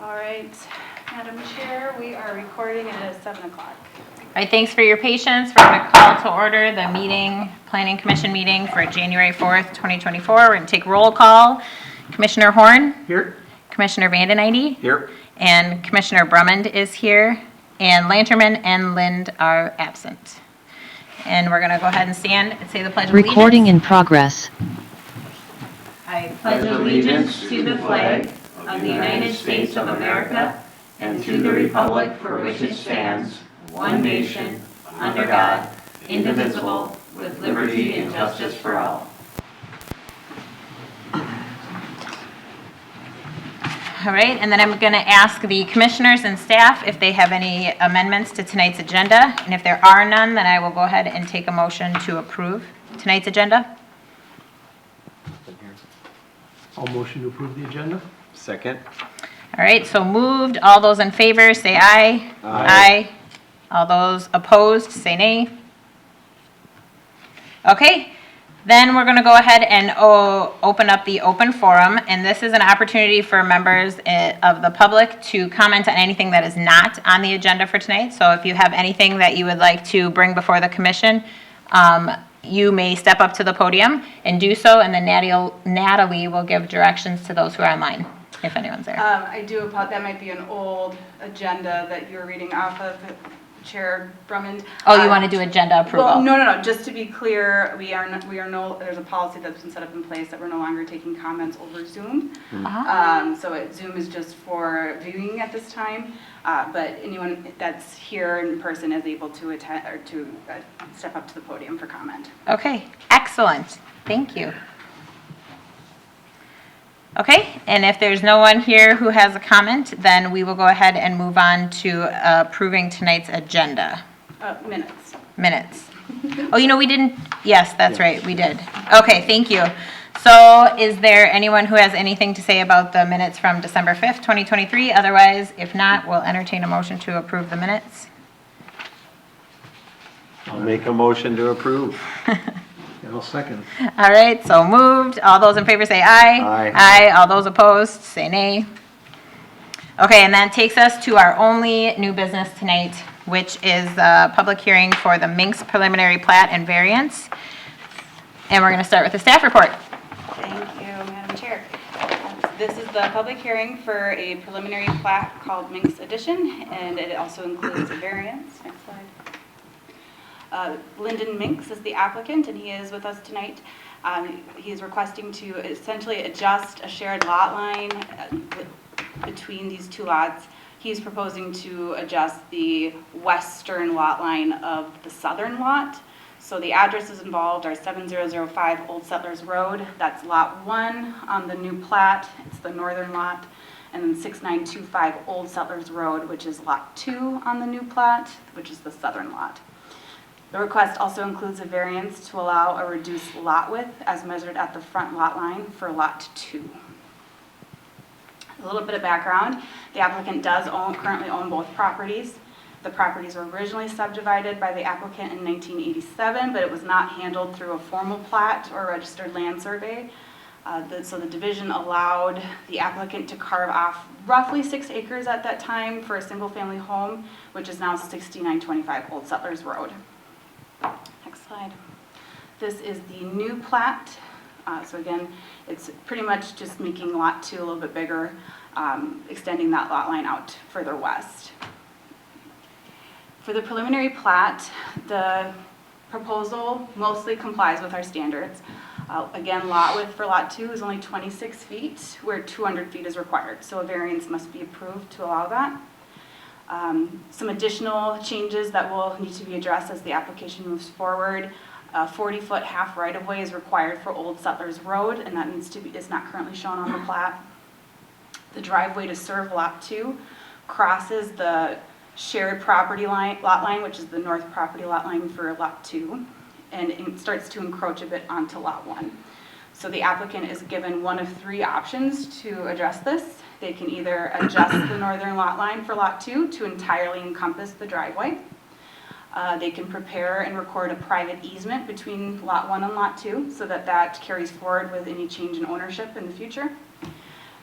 All right, Madam Chair, we are recording and it is 7 o'clock. All right, thanks for your patience. We're going to call to order the meeting, Planning Commission meeting for January 4th, 2024. We're going to take roll call. Commissioner Horn? Here. Commissioner Vandenheide? Here. And Commissioner Brummond is here. And Lanterman and Lind are absent. And we're going to go ahead and stand and say the Pledge of Allegiance. Recording in progress. I pledge allegiance to the flag of the United States of America and to the republic for which it stands, one nation, under God, indivisible, with liberty and justice for all. All right, and then I'm going to ask the commissioners and staff if they have any amendments to tonight's agenda. And if there are none, then I will go ahead and take a motion to approve tonight's agenda. I'll motion to approve the agenda. Second. All right, so moved. All those in favor, say aye. Aye. All those opposed, say nay. Okay, then we're going to go ahead and open up the open forum, and this is an opportunity for members of the public to comment on anything that is not on the agenda for tonight. So if you have anything that you would like to bring before the commission, you may step up to the podium and do so, and then Natalie will give directions to those who are online, if anyone's there. I do apologize, that might be an old agenda that you're reading off of, Chair Drummond. Oh, you want to do agenda approval? Well, no. Just to be clear, there's a policy that's been set up in place that we're no longer taking comments over Zoom. Zoom is just for viewing at this time, but anyone that's here in person is able to attend or to step up to the podium for comment. Okay, excellent. Thank you. Okay, and if there's no one here who has a comment, then we will go ahead and move on to approving tonight's agenda. Minutes. Minutes. Oh, we didn't, yes, that's right, we did. Okay, thank you. So is there anyone who has anything to say about the minutes from December 5th, 2023? Otherwise, if not, we'll entertain a motion to approve the minutes. I'll make a motion to approve. And I'll second. All right, so moved. All those in favor say aye. Aye. Aye. All those opposed say nay. Okay, and that takes us to our only new business tonight, which is a public hearing for the Minks preliminary plat and variance. And we're going to start with the staff report. Thank you, Madam Chair. This is the public hearing for a preliminary plat called Minks Edition, and it also includes a variance. Next slide. Lyndon Minks is the applicant, and he is with us tonight. He is requesting to essentially adjust a shared lot line between these two lots. He's proposing to adjust the western lot line of the southern lot. So the addresses involved are 7005 Old Settlers Road. That's lot 1 on the new plat. It's the northern lot. And then 6925 Old Settlers Road, which is lot 2 on the new plat, which is the southern lot. The request also includes a variance to allow a reduced lot width as measured at the front lot line for lot 2. A little bit of background. The applicant does currently own both properties. The properties were originally subdivided by the applicant in 1987, but it was not handled through a formal plat or registered land survey. So the division allowed the applicant to carve off roughly 6 acres at that time for a single-family home, which is now 6925 Old Settlers Road. Next slide. This is the new plat. So again, it's pretty much just making lot 2 a little bit bigger, extending that lot line out further west. For the preliminary plat, the proposal mostly complies with our standards. Again, lot width for lot 2 is only 26 feet, where 200 feet is required. So a variance must be approved to allow that. Some additional changes that will need to be addressed as the application moves forward. A 40-foot half right-of-way is required for Old Settlers Road, and that is not currently shown on the plat. The driveway to serve lot 2 crosses the shared property lot line, which is the north property lot line for lot 2, and it starts to encroach a bit onto lot 1. So the applicant is given one of 3 options to address this. They can either adjust the northern lot line for lot 2 to entirely encompass the driveway. They can prepare and record a private easement between lot 1 and lot 2 so that carries forward with any change in ownership in the future.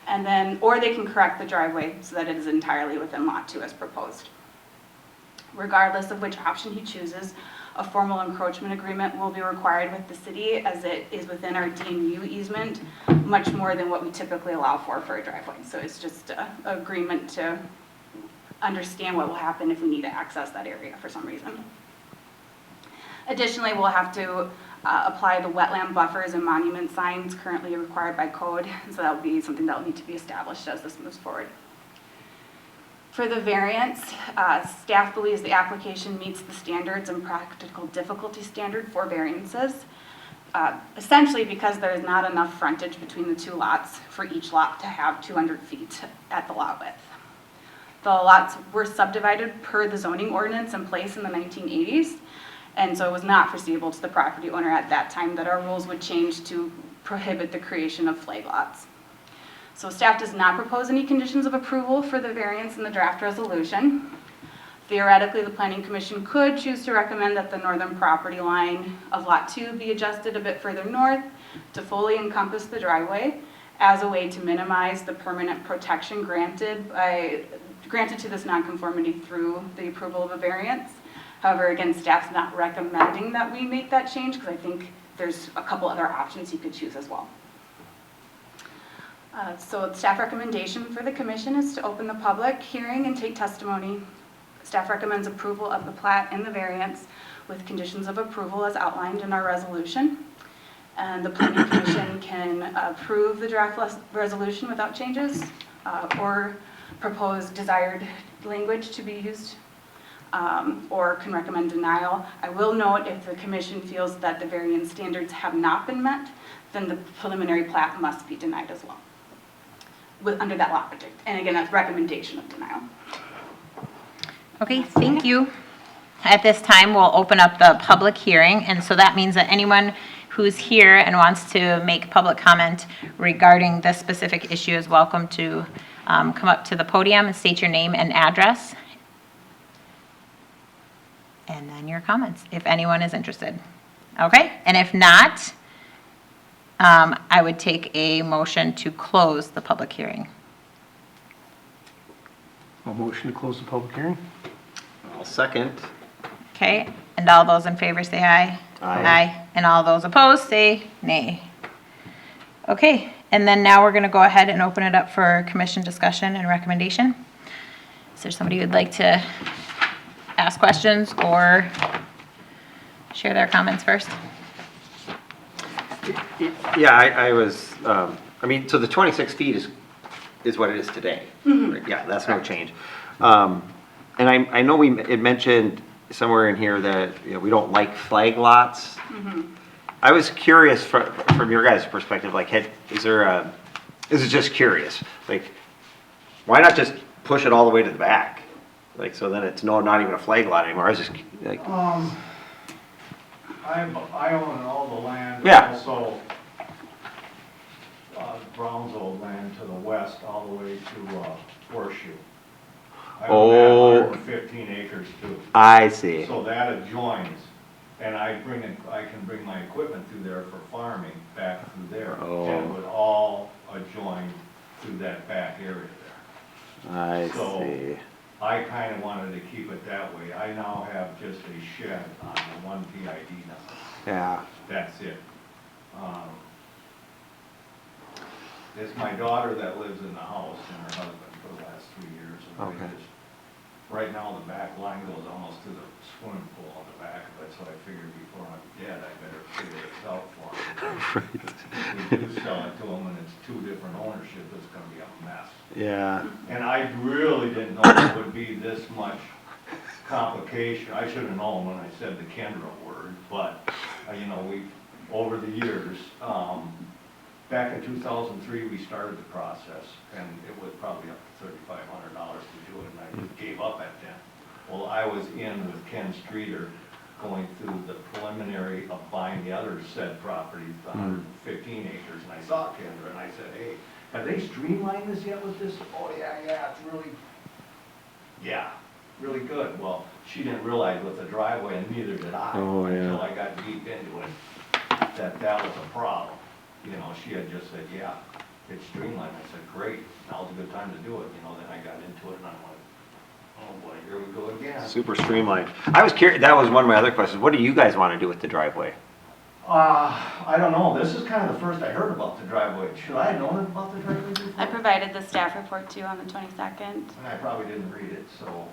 And then, or they can correct the driveway so that it is entirely within Lot 2 as proposed. Regardless of which option he chooses, a formal encroachment agreement will be required with the city as it is within our D&U easement, much more than what we typically allow for a driveway. So it's just an agreement to understand what will happen if we need to access that area for some reason. Additionally, we'll have to apply the wetland buffers and monument signs currently required by code, and so that will be something that will need to be established as this moves forward. For the variance, staff believes the application meets the standards and practical difficulty standard for variances, essentially because there is not enough frontage between the two lots for each lot to have 200 feet at the lot width. The lots were subdivided per the zoning ordinance in place in the 1980s, and so it was not foreseeable to the property owner at that time that our rules would change to prohibit the creation of flag lots. So staff does not propose any conditions of approval for the variance in the draft resolution. Theoretically, the Planning Commission could choose to recommend that the northern property line of Lot 2 be adjusted a bit further north to fully encompass the driveway as a way to minimize the permanent protection granted to this nonconformity through the approval of a variance. However, again, staff's not recommending that we make that change because I think there's a couple other options you could choose as well. So the staff recommendation for the commission is to open the public hearing and take testimony. Staff recommends approval of the plat and the variance with conditions of approval as outlined in our resolution. And the Planning Commission can approve the draft resolution without changes or propose desired language to be used or can recommend denial. I will note if the commission feels that the variance standards have not been met, then the preliminary plat must be denied as well under that law project. And again, that's recommendation of denial. Okay, thank you. At this time, we'll open up the public hearing, and so that means that anyone who's here and wants to make public comment regarding this specific issue is welcome to come up to the podium and state your name and address. And then your comments, if anyone is interested. Okay, and if not, I would take a motion to close the public hearing. A motion to close the public hearing? I'll second. Okay, and all those in favor say aye. Aye. And all those opposed say nay. Okay, and then now we're going to go ahead and open it up for commission discussion and recommendation. Is there somebody who'd like to ask questions or share their comments first? Yeah, I was, I mean, so the 26 feet is what it is today. Right? Yeah, that's no change. And I know it mentioned somewhere in here that, you know, we don't like flag lots. I was curious from your guys' perspective, like, is it just curious? Like, why not just push it all the way to the back? Like, so then it's not even a flag lot anymore. I was just like, I own all the land. Yeah. Also, Brownsville land to the west, all the way to Horseshoe. I own that 115 acres too. I see. So that adjoins, and I can bring my equipment through there for farming back through there. Oh. And it would all adjoin through that back area there. I So, see. I kind of wanted to keep it that way. I now have just a shed on the one PID now. Yeah. That's it. It's my daughter that lives in the house and her husband for the last 3 years. And Okay. Right now, the back line goes almost to the swimming pool on the back of it, so I figured before I'm dead, I better figure this out for them. If we do sell it to them and it's 2 different ownership, it's gonna be a mess. Yeah. And I really didn't know it would be this much complication. I should have known when I said the Kendra word, but, you know, over the years, back in 2003, we started the process, and it was probably up to $3,500 to do it, and I just gave up at that. Well, I was in with Ken Streeter going through the preliminary of buying the other said property, the 115 acres, and I saw Kendra, and I said, hey, have they streamlined this yet with this? Oh, yeah, it's really good. Well, she didn't realize with the driveway, and neither did I. Oh, yeah. Until I got deep into it, that was a problem. You know, she had just said, yeah. it's streamlined. I said, great, now's a good time to do it, you know, then I got into it and I'm like, oh boy, here we go again. Super streamlined. I was curious, that was one of my other questions. What do you guys want to do with the driveway? I don't know, this is kind of the first I heard about the driveway. Should I have known about the driveway before? I provided the staff report to you on the 22nd. And I probably didn't read it, so,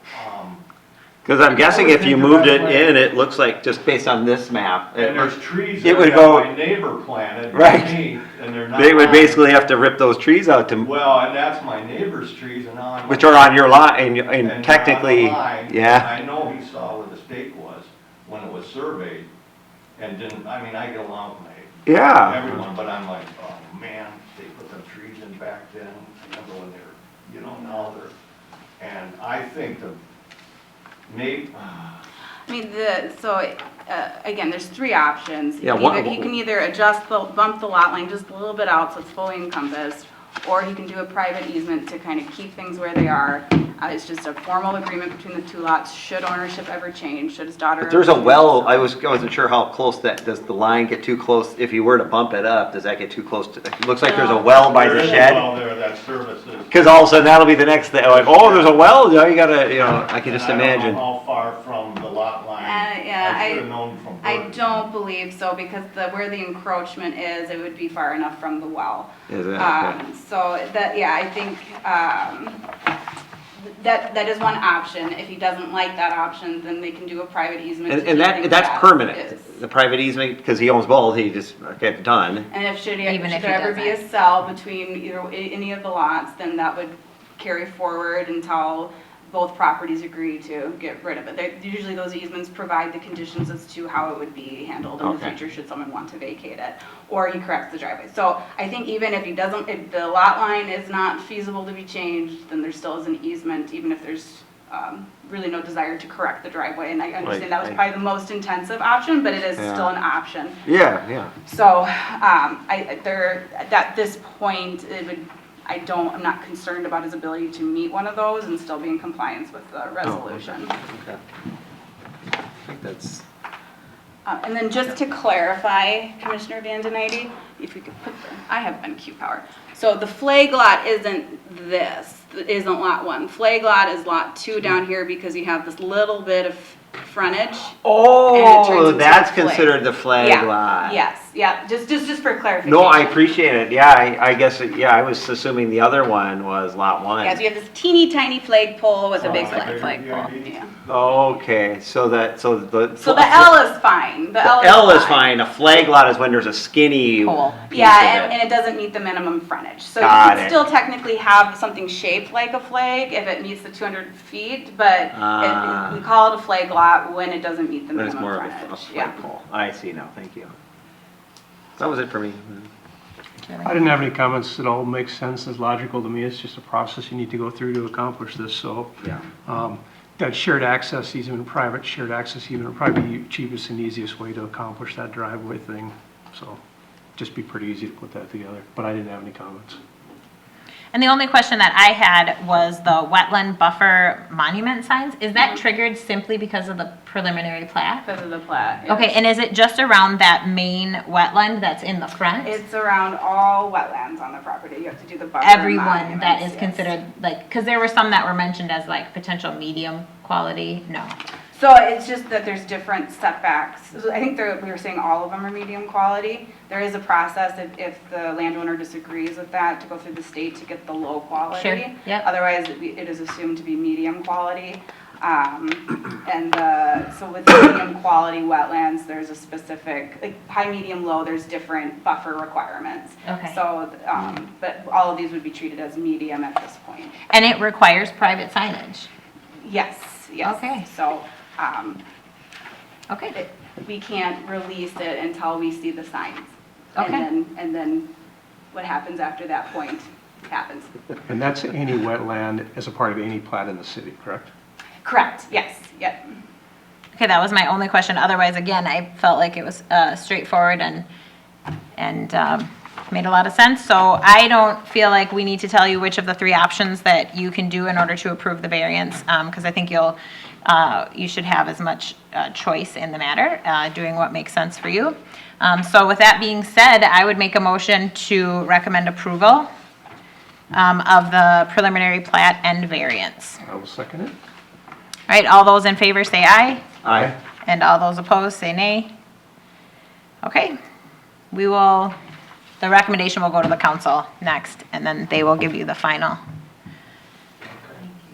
Because I'm guessing if you moved it in, it looks like, just based on this map, it and there's looks, trees it that would got go- my neighbor planted. Right. beneath, And they're not. they would mine. basically have to rip those trees out to, Well, and that's my neighbor's trees and now I'm. which are on your lot, and and they're on the technically, line. yeah. I know he saw where the stake was when it was surveyed and didn't, I mean, I get along with my Yeah. everyone, but I'm like, oh man, they put them trees in back then, I remember when they were, you know, now they're, and I think the, maybe, I mean, again, there's three options. Yeah, You can either bump the lot line just a little bit out so it's fully encompassed, or you can do a private easement to kind of keep things where they are. It's just a formal agreement between the two lots, should ownership ever change, should his daughter. But there's a well, I wasn't sure how close does the line get too close? If you were to bump it up, does that get too close to, it looks like there's a well by there the is a shed? well there that services. Because all of a sudden that'll be the next thing, like, oh, there's a well, you know, you gotta, you know, I can just And I don't know imagine. how far from the lot line. Yeah, I should have known from I birth. don't believe so, because where the encroachment is, it would be far enough from the well. Is it? Okay. So that, yeah, I think, that is one option. If he doesn't like that option, then they can do a private easement. to And keep things that's as permanent, is. the private easement, because he owns both, he just, okay, done. And if should Even if he there ever be a doesn't. cell between any of the lots, then that would carry forward until both properties agree to get rid of it. Usually those easements provide the conditions as to how it would be handled in the Okay. future should someone want to vacate it, or he corrects the driveway. So I think even if if the lot line is not feasible to be changed, then there still is an easement, even if there's really no desire to correct the driveway. And I understand that was Right. probably the most intensive option, but it is Yeah. still an option. Yeah. So, at this point, I'm not concerned about his ability to meet one of those and still be in compliance with the resolution. Okay. I think that's, And then just to clarify, Commissioner Van Denide, if we could put I have NQ power. So the flag lot isn't lot 1. Flag lot is lot 2 down here because you have this little bit of frontage. And it turns oh, into that's a flag. considered the flag Yeah, lot. yes, yeah, just for clarification. No, I appreciate it, yeah, I guess, I was assuming the other one was lot 1. Yeah, so you have this teeny tiny flagpole with a big Sounds flag. like a Flagpole, good idea. yeah. Okay, so the. So the L is fine. The L is fine, a flag lot is when there's a skinny Pole. piece Yeah, of and it. it doesn't meet the minimum frontage. So Got you can it. still technically have something shaped like a flag if it meets the 200 feet, but we call it a flag lot when it doesn't meet the But it's minimum more of frontage. a Yeah. flagpole. I see now, thank you. That was it for me. I didn't have any comments. It all makes sense, it's logical to me. It's just a process you need to go through to accomplish this, so. Yeah. That shared access easement, private shared access easement would probably be the cheapest and easiest way to accomplish that driveway thing. So just be pretty easy to put that together, but I didn't have any comments. And the only question that I had was the wetland buffer monument signs. Is that triggered simply because of the preliminary plat? Because of the plat. yeah. Okay, and is it just around that main wetland that's in the front? It's around all wetlands on the property. You have to do the buffer Everyone that monuments, is yes. considered, like, because there were some that were mentioned as like potential medium quality? No. So it's just that there's different setbacks. So I think we were saying all of them are medium quality. There is a process if the landowner disagrees with that to go through the state to get the low quality. Sure, yep. Otherwise, it is assumed to be medium quality. So with medium quality wetlands, there's a specific, like high, medium, low, there's different buffer requirements. Okay. So, but all of these would be treated as medium at this point. And it requires private signage? Yes, yes. Okay. So, Okay. we can't release it until we see the signs. Okay. And then what happens after that point happens. And that's any wetland as a part of any plat in the city, correct? Correct, yes, yep. Okay, that was my only question. Otherwise, again, I felt like it was straightforward and made a lot of sense. So I don't feel like we need to tell you which of the 3 options that you can do in order to approve the variance, because I think you should have as much choice in the matter, doing what makes sense for you. So with that being said, I would make a motion to recommend approval of the preliminary plat and variance. I will second it. All right, all those in favor say aye, Aye. and all those opposed say nay. Okay, the recommendation will go to the council next, and then they will give you the final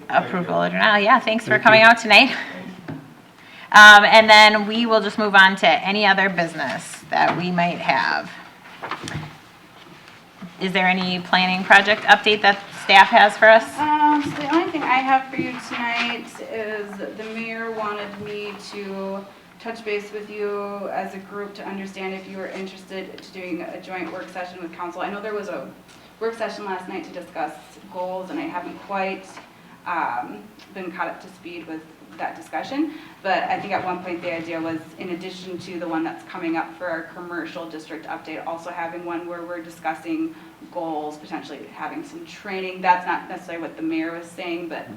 approval or denial. Yeah, thanks for Thank coming you. out tonight. And then we will just move on to any other business that we might have. Is there any planning project update that staff has for us? So the only thing I have for you tonight is the mayor wanted me to touch base with you as a group to understand if you were interested to doing a joint work session with council. I know there was a work session last night to discuss goals, and I haven't quite been caught up to speed with that discussion, but I think at one point the idea was, in addition to the one that's coming up for our commercial district update, also having one where we're discussing goals, potentially having some training. That's not necessarily what the mayor was saying, but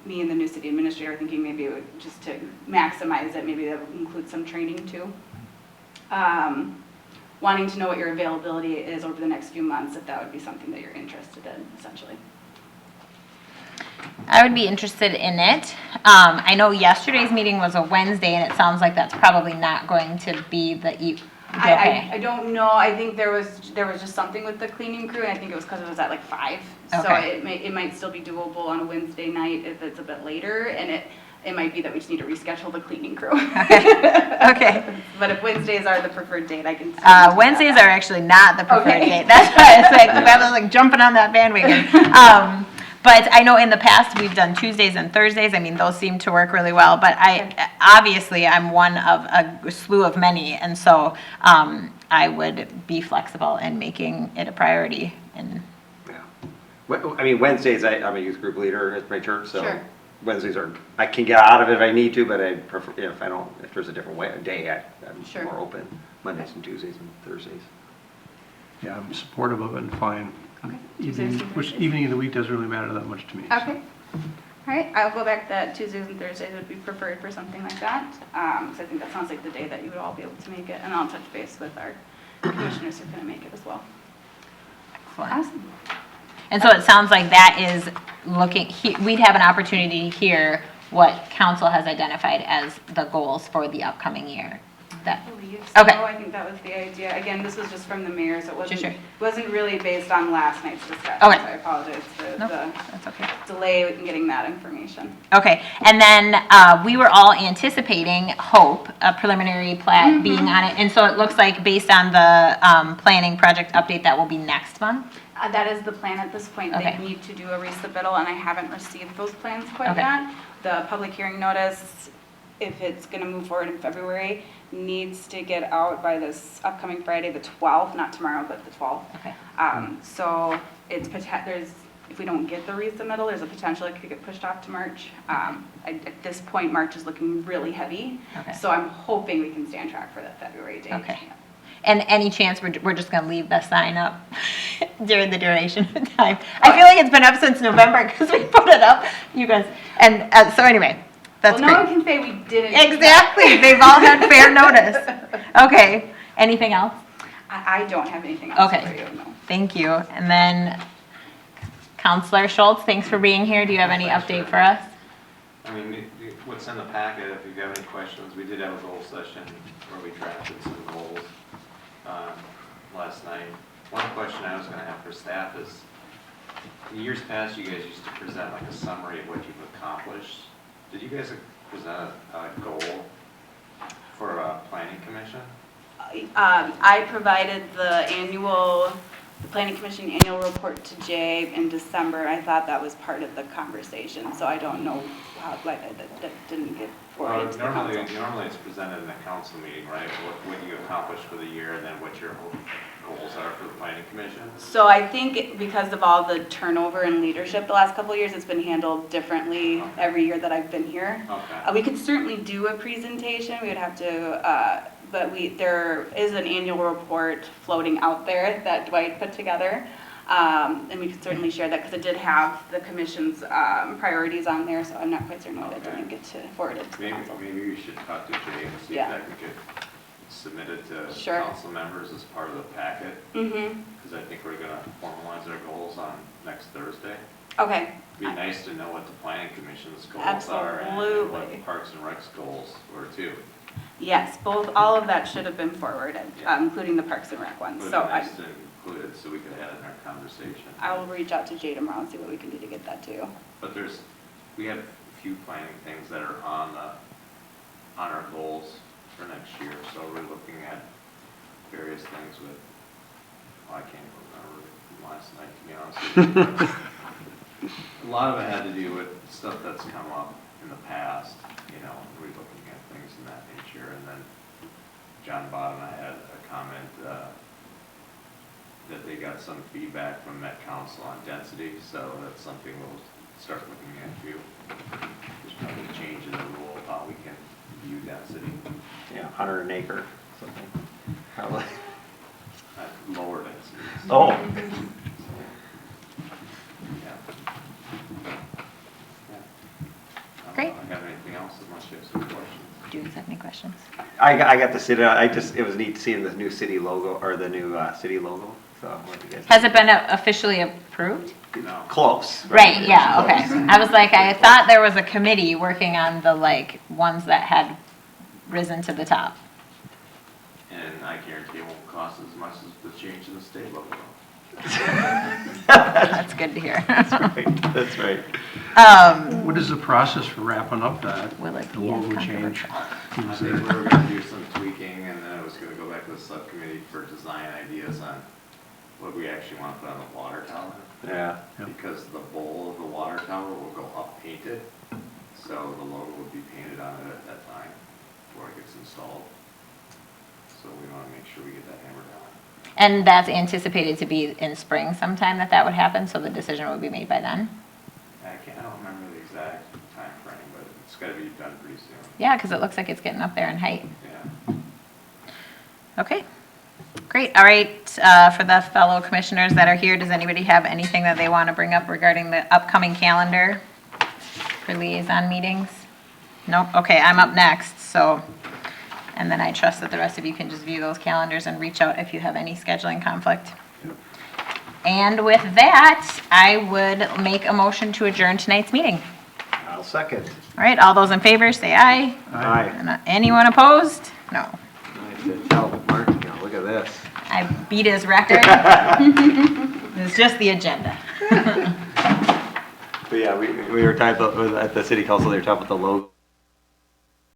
me and the new city administrator are thinking maybe it would, just to maximize it, maybe that would include some training too. Wanting to know what your availability is over the next few months, if that would be something that you're interested in, essentially. I would be interested in it. I know yesterday's meeting was a Wednesday, and it sounds like that's probably not going to be okay. I don't know. I think there was just something with the cleaning crew, and I think it was because it was at like 5. So Okay. it might still be doable on a Wednesday night if it's a bit later, and it might be that we just need to reschedule the cleaning crew. Okay. But if Wednesdays are the preferred date, I can. Wednesdays are actually not the preferred Okay. date. That's why it's like, I was like jumping on that bandwagon. But I know in the past, we've done Tuesdays and Thursdays. I mean, those seem to work really well, but obviously, I'm one of a slew of many, and so I would be flexible in making it a priority. And Yeah. I mean, Wednesdays, I'm a youth group leader at my church, so Sure. Wednesdays I can get out of it if I need to, but I prefer, if there's a different day, I'm Sure. more open. Mondays and Tuesdays and Thursdays. Yeah, I'm supportive of it and fine. Okay. Which evening of the week doesn't really matter that much to me. so. Okay. All right, I'll go back that Tuesdays and Thursdays would be preferred for something like that. So I think that sounds like the day that you would all be able to make it, and I'll touch base with our commissioners who are going to make it as well. Awesome. And so it sounds like that is we'd have an opportunity to hear what council has identified as the goals for the upcoming year. I believe so. Okay. I think that was the idea. Again, this was just from the mayor, so it Sure. wasn't really based on last night's discussion. Okay. So I apologize for No, the that's okay. delay in getting that information. Okay, and then we were all anticipating Hope, a preliminary plat being on it, and so it looks like based on the planning project update, that will be next month? That is the plan at this point. Okay. They need to do a resubmittal, and I haven't received those plans quite Okay. yet. The public hearing notice, if it's going to move forward in February, needs to get out by this upcoming Friday, the 12th, not tomorrow, but the 12th. Okay. So if we don't get the resubmittal, there's a potential it could get pushed off to March. At this point, March is looking really heavy. Okay. So I'm hoping we can stay on track for that February date. Okay. And any chance we're just going to leave the sign up during the duration of time? I feel like it's been up since November because we put it up, you guys. And so anyway, that's Well, no one great. can say we didn't. Exactly. They've all had fair notice. Okay. Anything else? I don't have anything else Okay. for you, no. Thank you. And then Counselor Schultz, thanks for being here. Do you have any update for us? I mean, what's in the packet, if you have any questions, we did have a goal session where we drafted some goals last night. One question I was going to have for staff is, in years past, you guys used to present like a summary of what you've accomplished. Did you guys present a goal for a planning commission? I provided the Planning Commission annual report to Jay in December. I thought that was part of the conversation, so I don't know how, that didn't get forwarded to the council. Normally it's presented in a council meeting, right? What you accomplished for the year and then what your goals are for the planning commission? So I think because of all the turnover in leadership the last couple of years, it's been handled differently every year that I've been here. Okay. We could certainly do a presentation. We would have to, but there is an annual report floating out there that Dwight put together. And we could certainly share that because it did have the commission's priorities on there, so I'm not quite certain why that didn't get to forward it to the council. Maybe you should talk to Jay and see if Yeah. that could get submitted to Sure. council members as part of the packet? Mm-hmm, Because I think we're gonna formalize our goals on next Thursday. okay. It'd be nice to know what the planning commission's goals are and what Absolutely. the Parks and Rec's goals were too. Yes, all of that should have been forwarded, Yeah. Including the Parks and Rec ones. Would So be nice to include it so we could add it in our conversation. I will reach out to Jay tomorrow and see what we can do to get that too. But we have a few planning things that are on our goals for next year, so we're looking at various things with, well, I can't even remember from last night, to be honest with you. A lot of it had to do with stuff that's come up in the past, we're looking at things in that nature, and then John Bottom, I had a comment, that they got some feedback from Met Council on density, so that's something we'll start looking at too. There's probably a change in the rule of how we can view density, Yeah, 100 an acre, something. Probably. lower density. Oh, Yeah. Great. I don't have anything else unless you have some questions. Do you guys have any questions? I got to sit, it was neat seeing the new city logo, or the new city logo, so. what do you guys Has think? it been officially approved? No. Close. Right, yeah, okay. Close. I was like, I thought there was a committee working on the ones that had risen to the top. And I guarantee it won't cost as much as the change in the state logo. That's good to hear. That's right. What is the process for wrapping up that? Will it The be as logo change? controversial? I think we were gonna do some tweaking, and then it was gonna go back to the subcommittee for design ideas on what we actually want to put on the water tower. Yeah. Yep. Because the bowl of the water tower will go up painted, so the logo will be painted on it at that time before it gets installed. So we want to make sure we get that hammered out. And that's anticipated to be in spring sometime that would happen, so the decision would be made by then? I don't remember the exact time frame, but it's got to be done pretty soon. Yeah, because it looks like it's getting up there in height. Yeah. Okay, great. All right, for the fellow commissioners that are here, does anybody have anything that they want to bring up regarding the upcoming calendar for liaison meetings? Nope, okay, I'm up next, so, and then I trust that the rest of you can just view those calendars and reach out if you have any scheduling conflict. And with that, I would make a motion to adjourn tonight's meeting. I'll second. All right, all those in favor, say aye. Aye. And anyone opposed? No. Nice to tell Martin, look at this. I beat his record. It's just the agenda. But yeah, we were talking about, at the city council, they were talking about the logo.